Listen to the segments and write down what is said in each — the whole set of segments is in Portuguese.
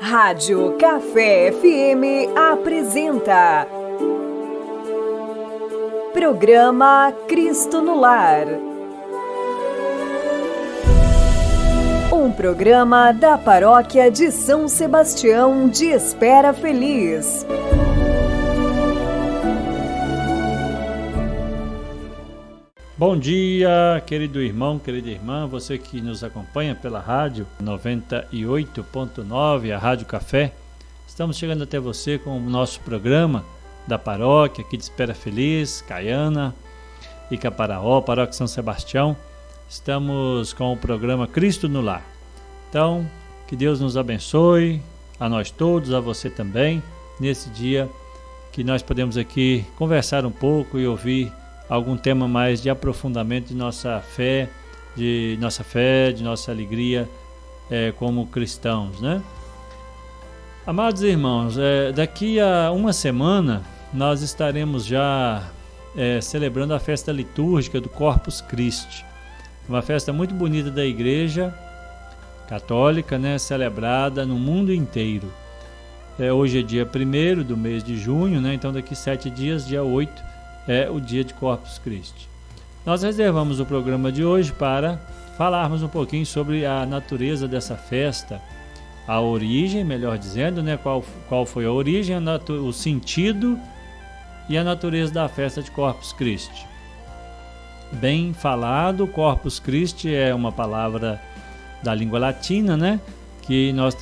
Rádio Café FM apresenta Programa Cristo no Lar. Um programa da Paróquia de São Sebastião de Espera Feliz. Bom dia, querido irmão, querida irmã, você que nos acompanha pela rádio 98.9, a Rádio Café. Estamos chegando até você com o nosso programa da paróquia aqui de Espera Feliz, Caiana e Caparaó, Paróquia São Sebastião. Estamos com o programa Cristo no Lar. Então, que Deus nos abençoe, a nós todos, a você também, nesse dia que nós podemos aqui conversar um pouco e ouvir algum tema mais de aprofundamento de nossa fé, de nossa alegria como cristãos, né? Amados irmãos, daqui a uma semana nós estaremos já celebrando a festa litúrgica do Corpus Christi, uma festa muito bonita da Igreja Católica, né? Celebrada no mundo inteiro. Hoje é dia 1º do mês de junho, né? Então daqui 7 dias, dia 8, é o dia de Corpus Christi. Nós reservamos o programa de hoje para falarmos um pouquinho sobre a natureza dessa festa, a origem, melhor dizendo, né? Qual foi a origem, o sentido e a natureza da festa de Corpus Christi. Bem falado, Corpus Christi é uma palavra da língua latina, né? Que nós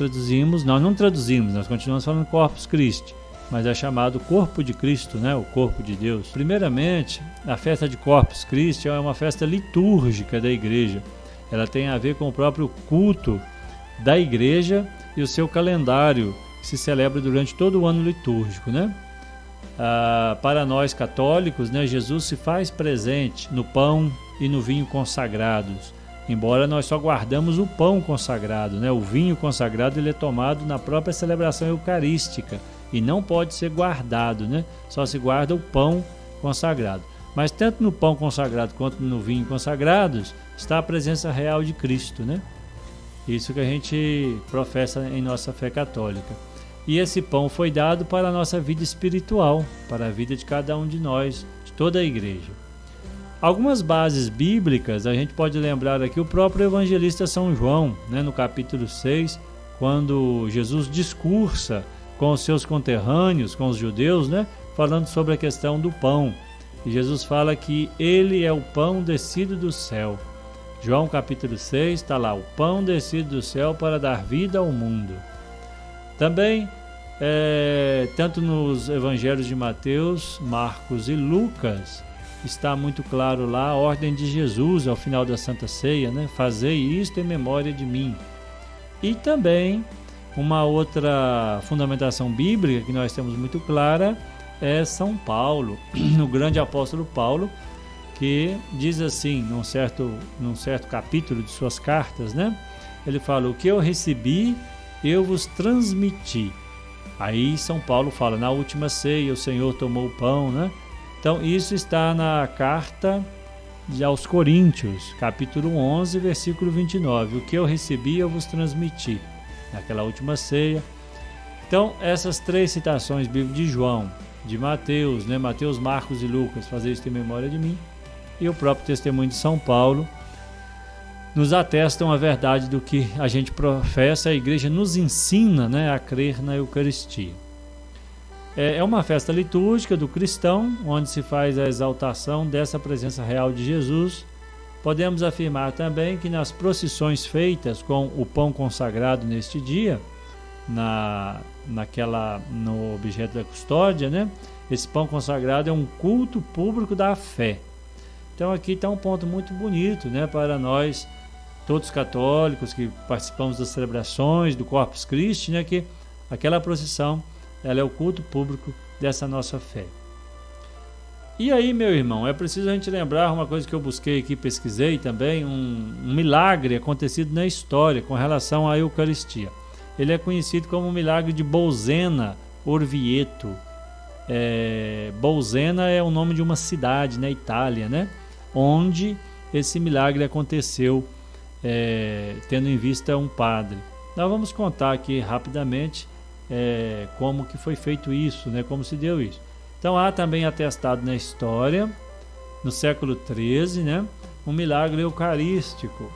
não traduzimos, nós continuamos falando Corpus Christi, mas é chamado Corpo de Cristo, né? O Corpo de Deus. Primeiramente, a festa de Corpus Christi é uma festa litúrgica da Igreja. Ela tem a ver com o próprio culto da Igreja e o seu calendário, que se celebra durante todo o ano litúrgico, né? Para nós católicos, né, Jesus se faz presente no pão e no vinho consagrados, embora nós só guardamos o pão consagrado, né? O vinho consagrado ele é tomado na própria celebração eucarística, e não pode ser guardado, né? Só se guarda o pão consagrado. Mas tanto no pão consagrado quanto no vinho consagrados está a presença real de Cristo, né? Isso que a gente professa em nossa fé católica. E esse pão foi dado para a nossa vida espiritual, para a vida de cada um de nós, de toda a Igreja. Algumas bases bíblicas, a gente pode lembrar aqui o próprio evangelista São João, né? No capítulo 6, quando Jesus discursa com os seus conterrâneos, com os judeus, né? Falando sobre a questão do pão. E Jesus fala que ele é o pão descido do céu. João capítulo 6, está lá, o pão descido do céu para dar vida ao mundo. Também, tanto nos evangelhos de Mateus, Marcos e Lucas, está muito claro lá a ordem de Jesus ao final da Santa Ceia, né? Fazei isto em memória de mim. E também uma outra fundamentação bíblica que nós temos muito clara é São Paulo, o grande apóstolo Paulo, que diz assim, num certo capítulo de suas cartas, né? Ele fala, o que eu recebi, eu vos transmiti. Aí São Paulo fala, na última ceia o Senhor tomou o pão, né? Então isso está na carta aos Coríntios, capítulo 11, versículo 29. O que eu recebi, eu vos transmiti. Naquela última ceia. Então, essas 3 citações bíblicas de João, de Mateus, né? Mateus, Marcos e Lucas, fazer isso em memória de mim, e o próprio testemunho de São Paulo, nos atestam a verdade do que a gente professa, a Igreja nos ensina, né, a crer na Eucaristia. É uma festa litúrgica do cristão, onde se faz a exaltação dessa presença real de Jesus. Podemos afirmar também que nas procissões feitas com o pão consagrado neste dia, no objeto da custódia, né? Esse pão consagrado é um culto público da fé. Então aqui está um ponto muito bonito, né, para nós, todos católicos que participamos das celebrações do Corpus Christi, né, que aquela procissão ela é o culto público dessa nossa fé. E aí, meu irmão, é preciso a gente lembrar uma coisa que eu busquei aqui, pesquisei também, um milagre acontecido na história com relação à Eucaristia. Ele é conhecido como o milagre de Bolsena Orvieto. Bolsena é o nome de uma cidade na Itália, né? Onde esse milagre aconteceu, tendo em vista um padre. Nós vamos contar aqui rapidamente como que foi feito isso, né? Como se deu isso. Então há também atestado na história, no século XIII, né? Um milagre eucarístico,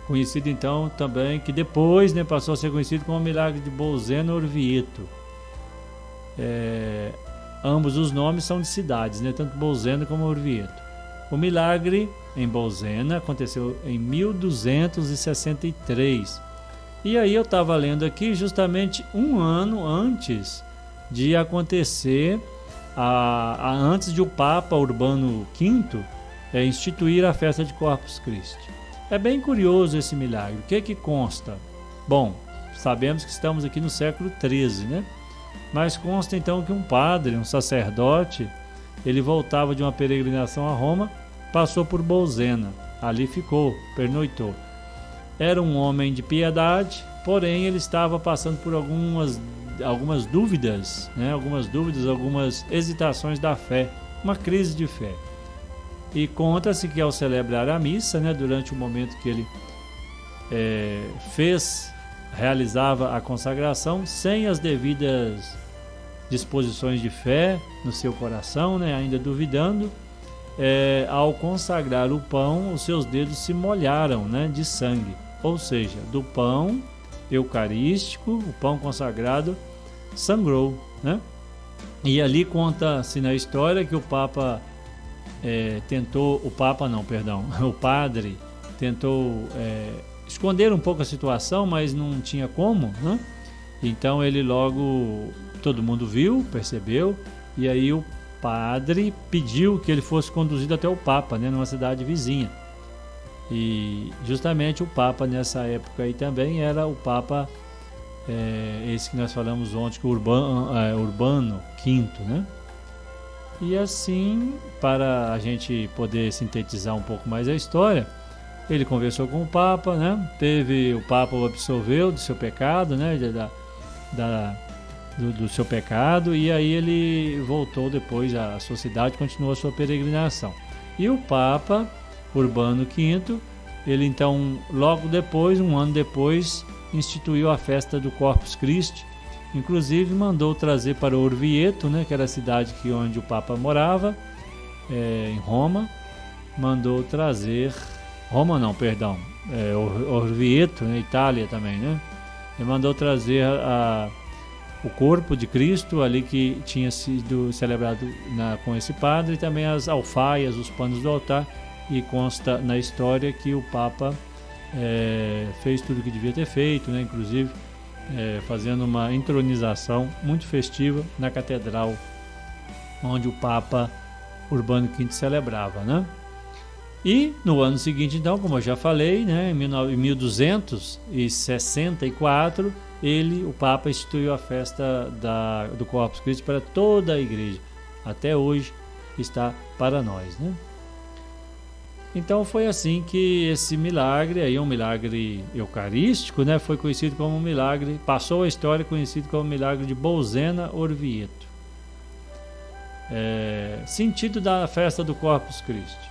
conhecido então também, que depois, né, passou a ser conhecido como o milagre de Bolzena Orvieto. Ambos os nomes são de cidades, né? Tanto Bolzena como Orvieto. O milagre em Bolzena aconteceu em 1263. E aí eu estava lendo aqui justamente um ano antes de acontecer, antes de o Papa Urbano V instituir a festa de Corpus Christi. É bem curioso esse milagre. O que consta? Bom, sabemos que estamos aqui no século XIII, né? Mas consta então que um padre, um sacerdote, ele voltava de uma peregrinação a Roma, passou por Bolzena, ali ficou, pernoitou. Era um homem de piedade, porém ele estava passando por algumas dúvidas, né? Algumas hesitações da fé, uma crise de fé. E conta-se que ao celebrar a missa, né, durante o momento que ele realizava a consagração, sem as devidas disposições de fé no seu coração, né, ainda duvidando, ao consagrar o pão, os seus dedos se molharam, né, de sangue. Ou seja, do pão eucarístico, o pão consagrado, sangrou, né? E ali conta-se na história que o padre tentou esconder um pouco a situação, mas não tinha como, né? Então ele logo, todo mundo viu, percebeu, e aí o padre pediu que ele fosse conduzido até o Papa, né, numa cidade vizinha. E justamente o Papa nessa época aí também era o Papa, esse que nós falamos ontem, que Urbano V, né? E assim, para a gente poder sintetizar um pouco mais a história, ele conversou com o Papa, né? O Papa o absolveu do seu pecado, né? Do seu pecado, e aí ele voltou depois à sua cidade, continuou a sua peregrinação. E o Papa Urbano V, ele então, logo depois, um ano depois, instituiu a festa do Corpus Christi. Inclusive mandou trazer para Orvieto, né, que era a cidade onde o Papa morava, em Roma, mandou trazer... Orvieto, na Itália também, né? Ele mandou trazer o corpo de Cristo ali que tinha sido celebrado com esse padre, e também as alfaias, os panos do altar, e consta na história que o Papa fez tudo o que devia ter feito, né? Inclusive fazendo uma entronização muito festiva na catedral onde o Papa Urbano V celebrava, né? E no ano seguinte, então, como eu já falei, né, em 1264, o Papa instituiu a festa do Corpus Christi para toda a igreja. Até hoje está para nós, né? Então foi assim que esse milagre, aí um milagre eucarístico, né, foi conhecido como um milagre, passou a história conhecido como milagre de Bolzena Orvieto. Sentido da festa do Corpus Christi.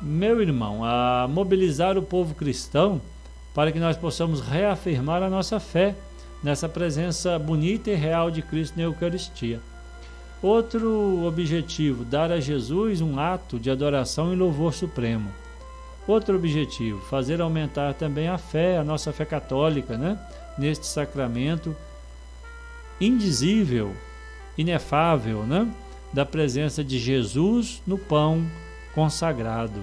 Meu irmão, a mobilizar o povo cristão para que nós possamos reafirmar a nossa fé nessa presença bonita e real de Cristo na Eucaristia. Outro objetivo, dar a Jesus um ato de adoração e louvor supremo. Outro objetivo, fazer aumentar também a fé, a nossa fé católica, né? Neste sacramento indizível, inefável, né? Da presença de Jesus no pão consagrado,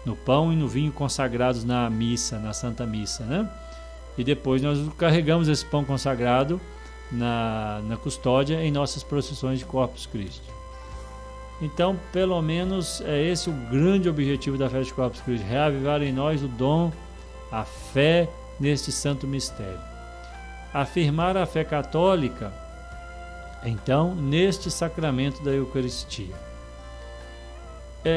no pão e no vinho consagrados na missa, na Santa Missa, né? E depois nós carregamos esse pão consagrado na custódia em nossas procissões de Corpus Christi. Então, pelo menos é esse o grande objetivo da festa de Corpus Christi, reavivar em nós o dom, a fé neste santo mistério. Afirmar a fé católica, então, neste sacramento da Eucaristia.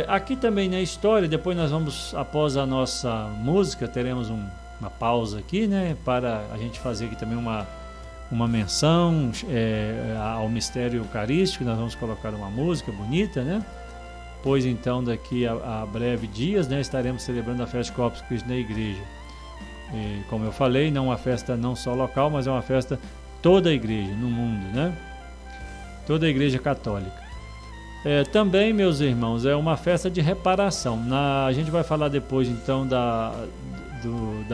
Aqui também na história, depois nós vamos, após a nossa música, teremos uma pausa aqui, né, para a gente fazer aqui também uma menção ao mistério eucarístico. Nós vamos colocar uma música bonita, né? Pois então daqui a breve dias, né, estaremos celebrando a festa de Corpus Christi na igreja. E, como eu falei, não é uma festa não só local, mas é uma festa toda a igreja no mundo, né? Toda a igreja católica. Também, meus irmãos, é uma festa de reparação. A gente vai falar depois, então, da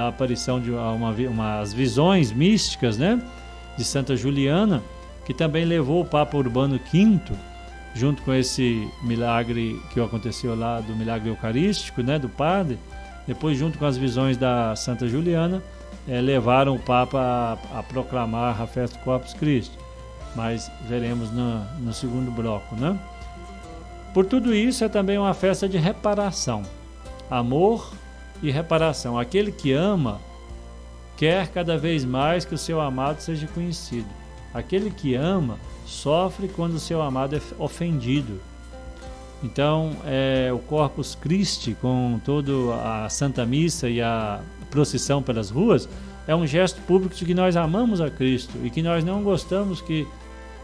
aparição de umas visões místicas, né, de Santa Juliana, que também levou o Papa Urbano V, junto com esse milagre que aconteceu lá, do milagre eucarístico, né, do padre. Depois, junto com as visões da Santa Juliana, levaram o Papa a proclamar a festa do Corpus Christi. Mas veremos no segundo bloco, né? Por tudo isso, é também uma festa de reparação. Amor e reparação. Aquele que ama quer cada vez mais que o seu amado seja conhecido. Aquele que ama sofre quando o seu amado é ofendido. Então, o Corpus Christi, com toda a Santa Missa e a procissão pelas ruas, é um gesto público de que nós amamos a Cristo e que nós não gostamos que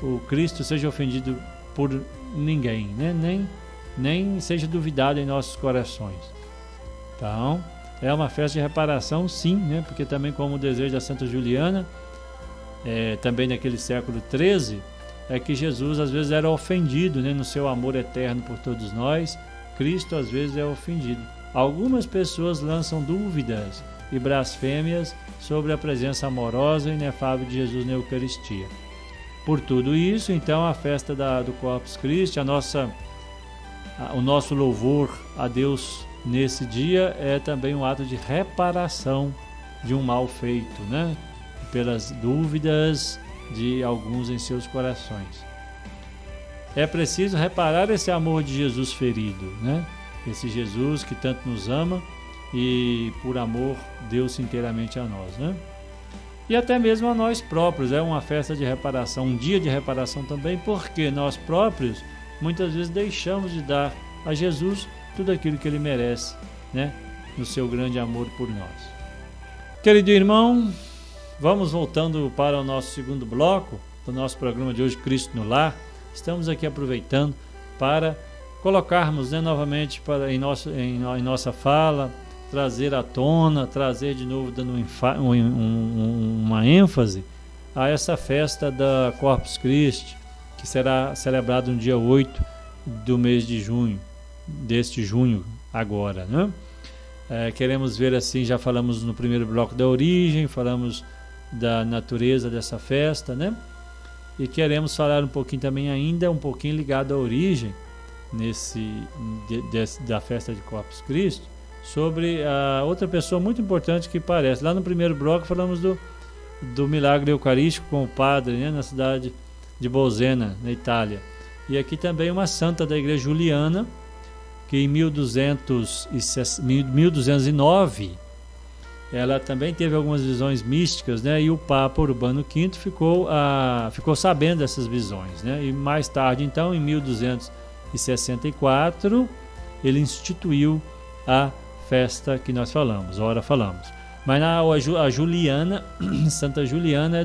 o Cristo seja ofendido por ninguém, né? Nem seja duvidado em nossos corações. Então, é uma festa de reparação, sim, né? Porque também, como o desejo da Santa Juliana, também naquele século XIII, é que Jesus às vezes era ofendido, né? No seu amor eterno por todos nós, Cristo às vezes é ofendido. Algumas pessoas lançam dúvidas e blasfêmias sobre a presença amorosa e inefável de Jesus na Eucaristia. Por tudo isso, então, a festa do Corpus Christi, o nosso louvor a Deus nesse dia é também um ato de reparação de um mal feito, né? Pelas dúvidas de alguns em seus corações. É preciso reparar esse amor de Jesus ferido, né? Esse Jesus que tanto nos ama e por amor deu-se inteiramente a nós, né? E até mesmo a nós próprios. É uma festa de reparação, um dia de reparação também, porque nós próprios muitas vezes deixamos de dar a Jesus tudo aquilo que Ele merece, né? No seu grande amor por nós. Querido irmão, vamos voltando para o nosso segundo bloco do nosso programa de hoje, Cristo no Lar. Estamos aqui aproveitando para colocarmos, né, novamente em nossa fala, trazer à tona, trazer de novo, dando uma ênfase a essa festa da Corpus Christi, que será celebrada no dia 8 do mês de junho, deste junho agora, né? Queremos ver assim, já falamos no primeiro bloco da origem, falamos da natureza dessa festa, né? E queremos falar um pouquinho também ainda, um pouquinho ligado à origem da festa de Corpus Christi, sobre a outra pessoa muito importante que parece. Lá no primeiro bloco falamos do milagre eucarístico com o padre, né, na cidade de Bolsena, na Itália. E aqui também uma santa da igreja Juliana, que em 1209 ela também teve algumas visões místicas, né, e o Papa Urbano V ficou sabendo dessas visões, né, e mais tarde, então, em 1264, ele instituiu a festa que nós falamos, ora falamos. Mas a Juliana, Santa Juliana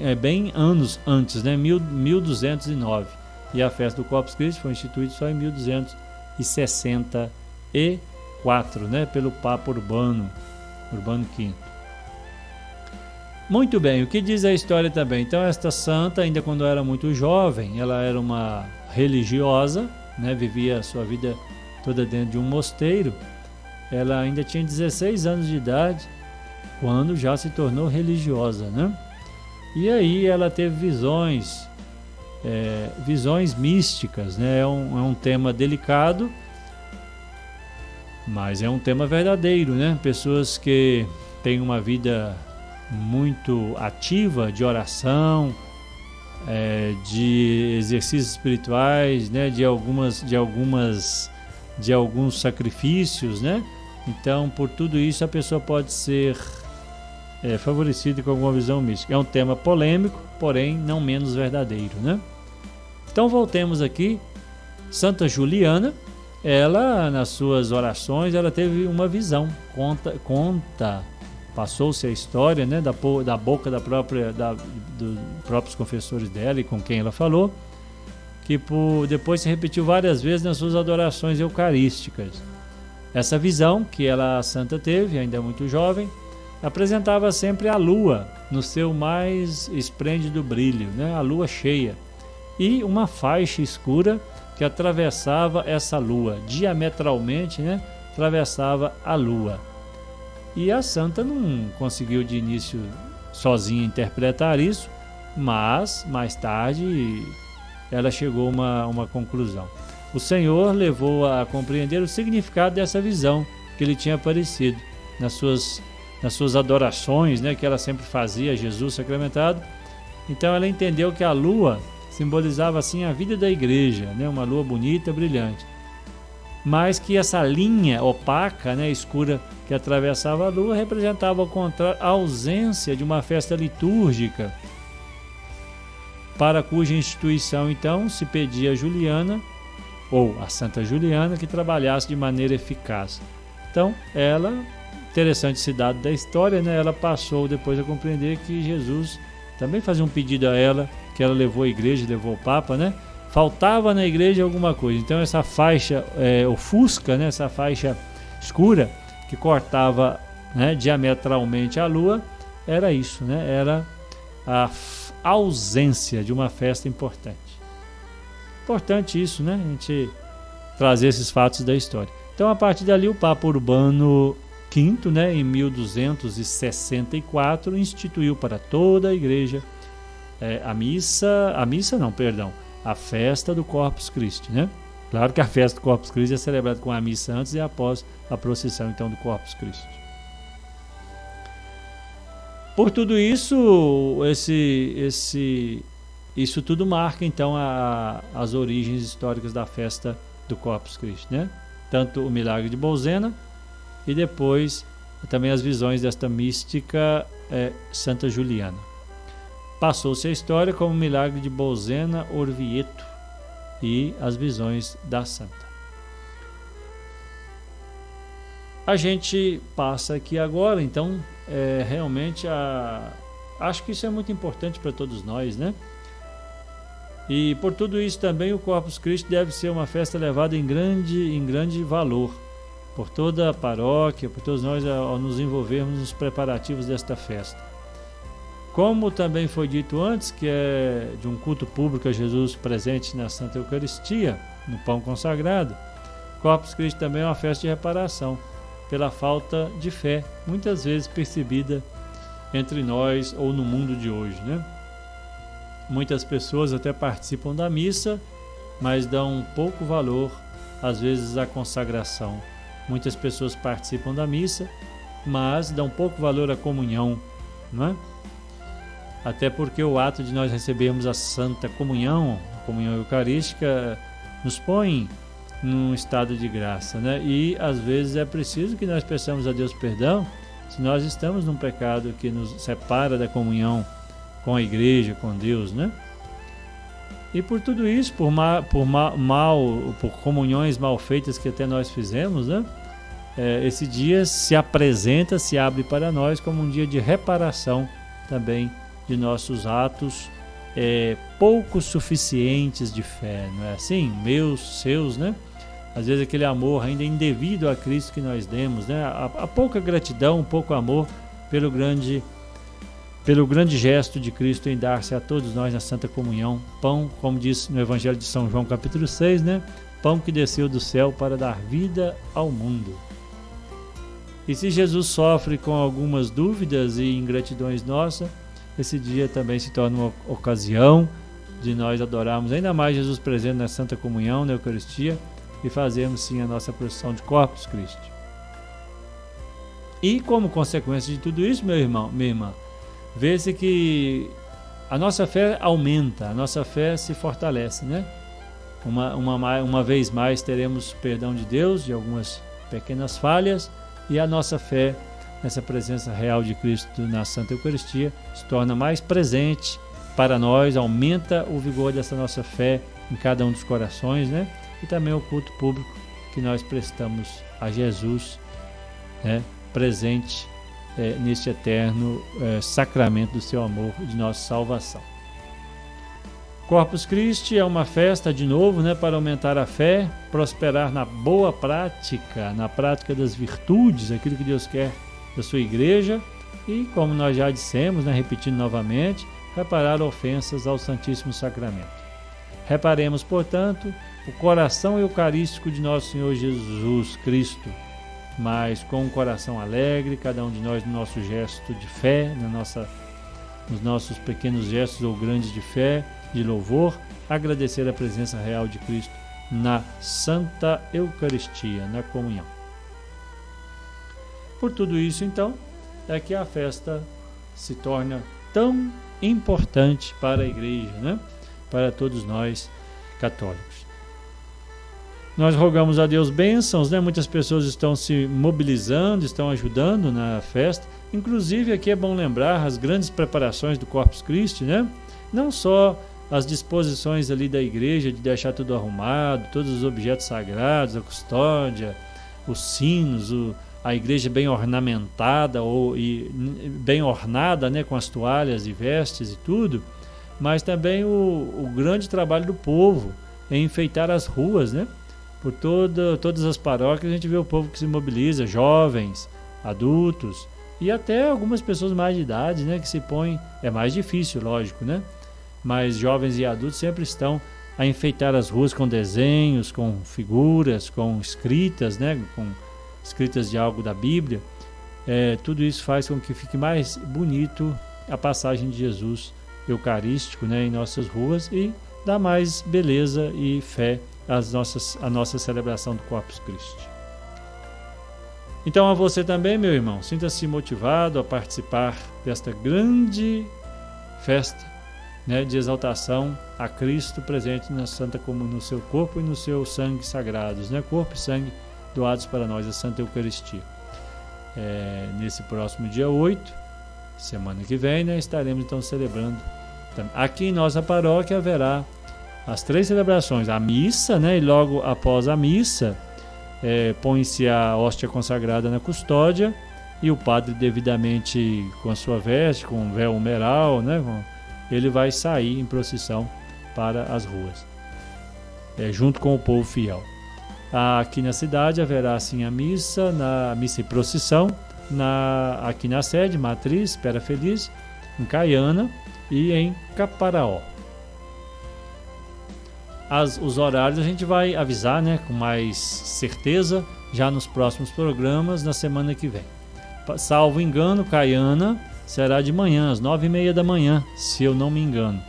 é bem anos antes, né? 1209. E a festa do Corpus Christi foi instituída só em 1264, né? Pelo Papa Urbano V. Muito bem, o que diz a história também? Então, esta santa, ainda quando era muito jovem, ela era uma religiosa, né? Vivia a sua vida toda dentro de um mosteiro. Ela ainda tinha 16 anos de idade quando já se tornou religiosa, né? E aí ela teve visões místicas, né? É um tema delicado, mas é um tema verdadeiro, né? Pessoas que têm uma vida muito ativa de oração, de exercícios espirituais, né? De alguns sacrifícios, né? Então, por tudo isso, a pessoa pode ser favorecida com alguma visão mística. É um tema polêmico, porém não menos verdadeiro, né? Então, voltemos aqui. Santa Juliana, ela, nas suas orações, ela teve uma visão. Passou-se a história, né, da boca dos próprios confessores dela e com quem ela falou, que depois se repetiu várias vezes nas suas adorações eucarísticas. Essa visão que a santa teve, ainda muito jovem, apresentava sempre a lua no seu mais esplêndido brilho, né? A lua cheia, e uma faixa escura que atravessava essa lua, diametralmente, né? Atravessava a lua. E a santa não conseguiu de início sozinha interpretar isso, mas mais tarde ela chegou a uma conclusão. O Senhor levou a compreender o significado dessa visão que lhe tinha aparecido nas suas adorações, né, que ela sempre fazia a Jesus sacramentado. Então ela entendeu que a lua simbolizava assim a vida da igreja, né, uma lua bonita, brilhante, mas que essa linha opaca, né, escura, que atravessava a lua representava, ao contrário, a ausência de uma festa litúrgica, para cuja instituição então se pedia a Juliana, ou a Santa Juliana, que trabalhasse de maneira eficaz. Então ela, interessante esse dado da história, né, ela passou depois a compreender que Jesus também fazia um pedido a ela, que ela levou a igreja, levou o Papa, né? Faltava na igreja alguma coisa. Então essa faixa ofusca, né, essa faixa escura que cortava, né, diametralmente a lua, era isso, né? Era a ausência de uma festa importante. Importante isso, né? A gente trazer esses fatos da história. Então, a partir dali, o Papa Urbano V, né, em 1264, instituiu para toda a igreja a festa do Corpus Christi, né? Claro que a festa do Corpus Christi é celebrada com a missa antes e após a procissão, então, do Corpus Christi. Por tudo isso, isso tudo marca, então, as origens históricas da festa do Corpus Christi, né? Tanto o milagre de Bolsena e depois também as visões desta mística Santa Juliana. Passou-se a história como o milagre de Bolsena Orvieto e as visões da santa. A gente passa aqui agora, então, realmente acho que isso é muito importante para todos nós, né? E por tudo isso também o Corpus Christi deve ser uma festa levada em grande valor por toda a paróquia, por todos nós ao nos envolvermos nos preparativos desta festa. Como também foi dito antes, que é de um culto público a Jesus presente na Santa Eucaristia, no pão consagrado, Corpus Christi também é uma festa de reparação pela falta de fé, muitas vezes percebida entre nós ou no mundo de hoje, né? Muitas pessoas até participam da missa, mas dão pouco valor, às vezes, à consagração. Muitas pessoas participam da missa, mas dão pouco valor à comunhão, não é? Até porque o ato de nós recebermos a Santa Comunhão, a comunhão eucarística, nos põe num estado de graça, né? E às vezes é preciso que nós peçamos a Deus perdão se nós estamos num pecado que nos separa da comunhão com a igreja, com Deus, né? E por tudo isso, por comunhões mal feitas que até nós fizemos, né? Esse dia se apresenta, se abre para nós como um dia de reparação também de nossos atos pouco suficientes de fé, não é assim? Meus, seus, né? Às vezes aquele amor ainda indevido a Cristo que nós demos, né? A pouca gratidão, pouco amor pelo grande gesto de Cristo em dar-se a todos nós na Santa Comunhão, pão, como diz no Evangelho de São João capítulo 6, né? Pão que desceu do céu para dar vida ao mundo. E se Jesus sofre com algumas dúvidas e ingratidões nossas, esse dia também se torna uma ocasião de nós adorarmos ainda mais Jesus presente na Santa Comunhão, na Eucaristia, e fazermos sim a nossa procissão de Corpus Christi. E como consequência de tudo isso, meu irmão, minha irmã, vê-se que a nossa fé aumenta, a nossa fé se fortalece, né? Uma vez mais teremos perdão de Deus de algumas pequenas falhas, e a nossa fé nessa presença real de Cristo na Santa Eucaristia se torna mais presente para nós, aumenta o vigor dessa nossa fé em cada um dos corações, né? E também o culto público que nós prestamos a Jesus, né? Presente neste eterno sacramento do seu amor, de nossa salvação. Corpus Christi é uma festa, de novo, né, para aumentar a fé, prosperar na boa prática, na prática das virtudes, aquilo que Deus quer da sua igreja e, como nós já dissemos, né, repetindo novamente, reparar ofensas ao Santíssimo Sacramento. Reparemos, portanto, o coração eucarístico de nosso Senhor Jesus Cristo, mas com um coração alegre, cada um de nós no nosso gesto de fé, nos nossos pequenos gestos ou grandes de fé, de louvor, agradecer a presença real de Cristo na Santa Eucaristia, na comunhão. Por tudo isso, então, é que a festa se torna tão importante para a Igreja, né? Para todos nós católicos. Nós rogamos a Deus bênçãos, né? Muitas pessoas estão se mobilizando, estão ajudando na festa. Inclusive, aqui é bom lembrar as grandes preparações do Corpus Christi, né? Não só as disposições ali da igreja de deixar tudo arrumado, todos os objetos sagrados, a custódia, os sinos, a igreja bem ornamentada e bem ornada, né, com as toalhas e vestes e tudo, mas também o grande trabalho do povo em enfeitar as ruas, né? Por todas as paróquias a gente vê o povo que se mobiliza, jovens, adultos e até algumas pessoas mais de idade, né, que se põem, é mais difícil, lógico, né? Mas jovens e adultos sempre estão a enfeitar as ruas com desenhos, com figuras, com escritas, né, com escritas de algo da Bíblia. Tudo isso faz com que fique mais bonito a passagem de Jesus eucarístico, né, em nossas ruas e dá mais beleza e fé à nossa celebração do Corpus Christi. Então a você também, meu irmão, sinta-se motivado a participar desta grande festa, né, de exaltação a Cristo presente na Santa Comunhão, no seu corpo e no seu sangue sagrados, né, corpo e sangue doados para nós, a Santa Eucaristia. Nesse próximo dia 8, semana que vem, né, estaremos então celebrando. Aqui em nossa paróquia haverá as 3 celebrações, a missa, né, e logo após a missa põe-se a hóstia consagrada na custódia e o padre devidamente com a sua veste, com um véu umeral, né, ele vai sair em procissão para as ruas, junto com o povo fiel. Aqui na cidade haverá assim a missa e procissão, aqui na sede, Matriz, Espera Feliz, em Caiana e em Caparaó. Os horários a gente vai avisar, né, com mais certeza já nos próximos programas, na semana que vem. Salvo engano, Caiana será de manhã, às 9h30 da manhã, se eu não me engano.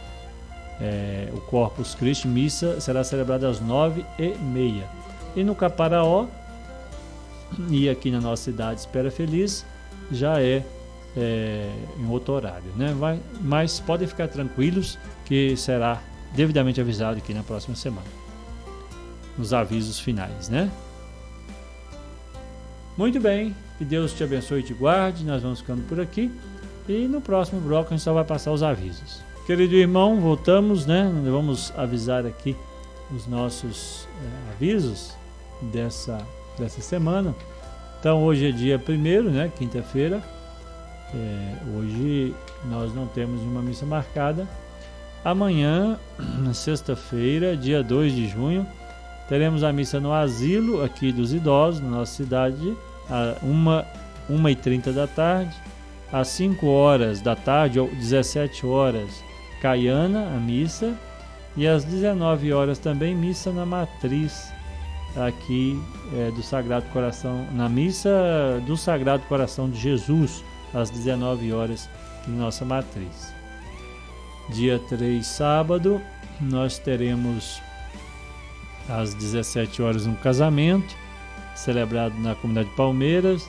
O Corpus Christi, missa, será celebrada às 9h30. E no Caparaó, e aqui na nossa cidade Espera Feliz, já em outro horário, né? Mas podem ficar tranquilos que será devidamente avisado aqui na próxima semana, nos avisos finais, né? Muito bem, que Deus te abençoe e te guarde. Nós vamos ficando por aqui e no próximo bloco a gente só vai passar os avisos. Querido irmão, voltamos, né? Vamos avisar aqui os nossos avisos dessa semana. Então hoje é dia 1º, né? Quinta-feira. Hoje nós não temos uma missa marcada. Amanhã, sexta-feira, dia 2 de junho, teremos a missa no asilo aqui dos idosos, na nossa cidade, às 1h30 da tarde, às 5 horas da tarde, ou 17 horas, Caiana, a missa, e às 19 horas também, missa na Matriz, aqui do Sagrado Coração, na missa do Sagrado Coração de Jesus, às 19 horas, em nossa Matriz. Dia 3, sábado, nós teremos às 17 horas um casamento celebrado na comunidade de Palmeiras.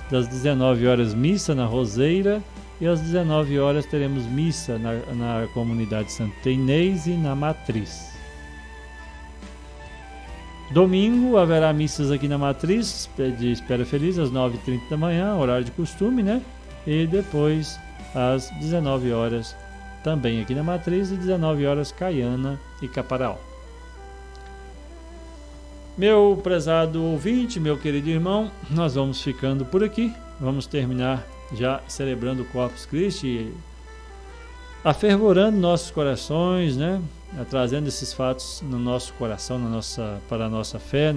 Das 19 horas missa na Roseira e às 19 horas teremos missa na comunidade Santa Inês e na Matriz. Domingo haverá missas aqui na Matriz de Espera Feliz às 9h30 da manhã, horário de costume, né? E depois às 19 horas também aqui na Matriz e 19 horas Caiana e Caparaó. Meu prezado ouvinte, meu querido irmão, nós vamos ficando por aqui. Vamos terminar já celebrando o Corpus Christi afervorando nossos corações, né? Trazendo esses fatos no nosso coração, para a nossa fé,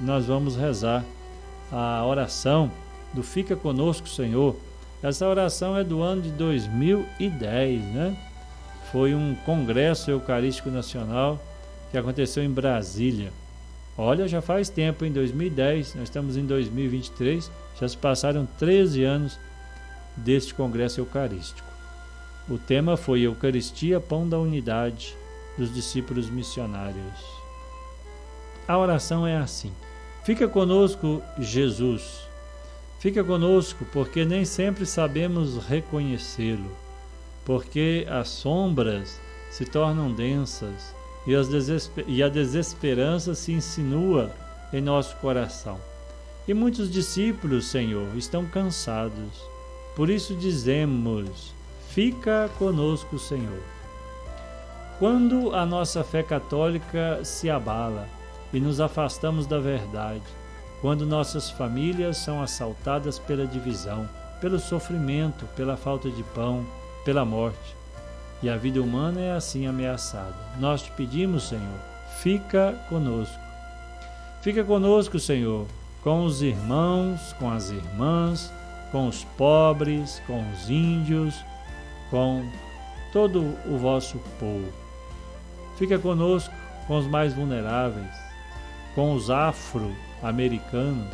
nós vamos rezar a oração do Fica Conosco, Senhor. Essa oração é do ano de 2010, né? Foi um congresso eucarístico nacional que aconteceu em Brasília. Olha, já faz tempo, em 2010, nós estamos em 2023, já se passaram 13 anos deste congresso eucarístico. O tema foi Eucaristia, Pão da Unidade dos Discípulos Missionários. A oração é assim: fica conosco, Jesus. Fica conosco porque nem sempre sabemos reconhecê-lo, porque as sombras se tornam densas e a desesperança se insinua em nosso coração. E muitos discípulos, Senhor, estão cansados. Por isso dizemos: fica conosco, Senhor. Quando a nossa fé católica se abala e nos afastamos da verdade, quando nossas famílias são assaltadas pela divisão, pelo sofrimento, pela falta de pão, pela morte, e a vida humana é assim ameaçada, nós te pedimos, Senhor, fica conosco. Fica conosco, Senhor, com os irmãos, com as irmãs, com os pobres, com os índios, com todo o vosso povo. Fica conosco com os mais vulneráveis, com os afro-americanos.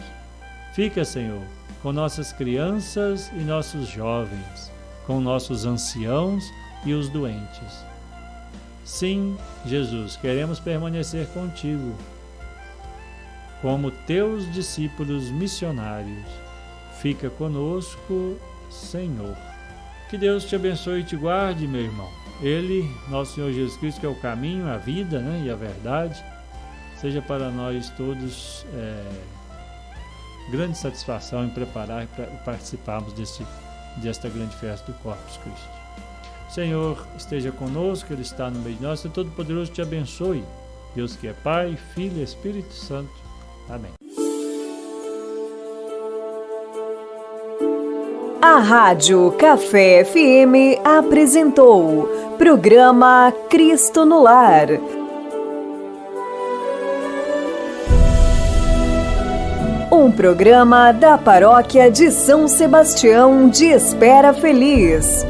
Fica, Senhor, com nossas crianças e nossos jovens, com nossos anciãos e os doentes. Sim, Jesus, queremos permanecer contigo, como teus discípulos missionários. Fica conosco, Senhor. Que Deus te abençoe e te guarde, meu irmão. Ele, nosso Senhor Jesus Cristo, que é o caminho, a vida, né, e a verdade, seja para nós todos grande satisfação em preparar e participarmos desta grande festa do Corpus Christi. O Senhor esteja conosco, Ele está no meio de nós, e Todo-Poderoso te abençoe. Deus que é Pai, Filho e Espírito Santo. Amém. A Rádio Café FM apresentou programa Cristo no Lar. Um programa da Paróquia de São Sebastião de Espera Feliz.